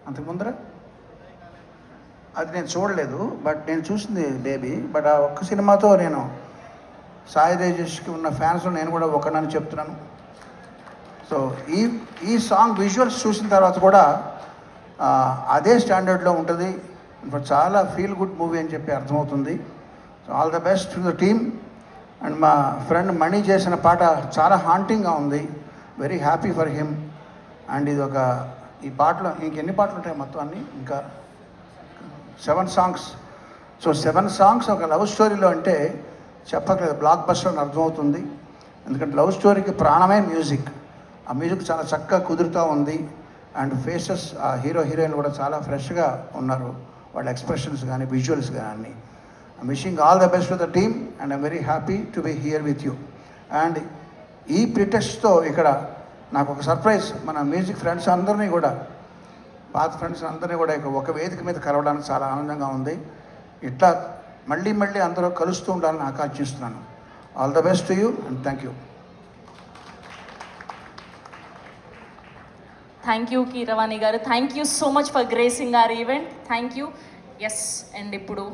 అంతకు ముందర అది నేను చూడలేదు, బట్ నేను చూసింది బేబీ. బట్ ఆ ఒక్క సినిమాతో నేను సాయి తేజస్కి ఉన్న ఫ్యాన్స్లో నేను కూడా ఒకనని చెప్తున్నాను. సో ఈ సాంగ్ విజువల్స్ చూసిన తర్వాత కూడా అదే స్టాండర్డ్లో ఉంటుంది. చాలా ఫీల్ గుడ్ మూవీ అని చెప్పి అర్థమవుతుంది. So all the best to the team. And మా ఫ్రెండ్ మణి చేసిన పాట చాలా హాంటింగ్గా ఉంది. Very happy for him. And ఇది ఈ పాటలో ఇంకెన్ని పాటలు ఉంటాయి మొత్తం అన్నీ, ఇంకా 7 సాంగ్స్. సో 7 సాంగ్స్ ఒక లవ్ స్టోరీలో అంటే చెప్పట్లేదు, బ్లాక్ బస్టర్ అని అర్థమవుతుంది. ఎందుకంటే లవ్ స్టోరీకి ప్రాణమే మ్యూజిక్. ఆ మ్యూజిక్ చాలా చక్కగా కుదురుతూ ఉంది. అండ్ ఫేసెస్ ఆ హీరో హీరోయిన్లు కూడా చాలా ఫ్రెష్గా ఉన్నారు, వాళ్ళ ఎక్స్ప్రెషన్స్ కానీ విజువల్స్ కానీ. I'm wishing all the best to the team and I'm very happy to be here with you. And ఈ ప్రిటెక్స్ట్తో ఇక్కడ నాకు ఒక సర్ప్రైజ్. మన మ్యూజిక్ ఫ్రెండ్స్ అందరినీ కూడా, పాత ఫ్రెండ్స్ అందరినీ కూడా ఇక ఒక వేదిక మీద కలవడానికి చాలా ఆనందంగా ఉంది. ఇట్లా మళ్ళీ మళ్ళీ అందరూ కలుస్తూ ఉండాలని ఆకాంక్షిస్తున్నాను. All the best to you and thank you. Thank you Keeravani గారు. Thank you so much for gracing our event. Thank you. Yes, and ఇప్పుడు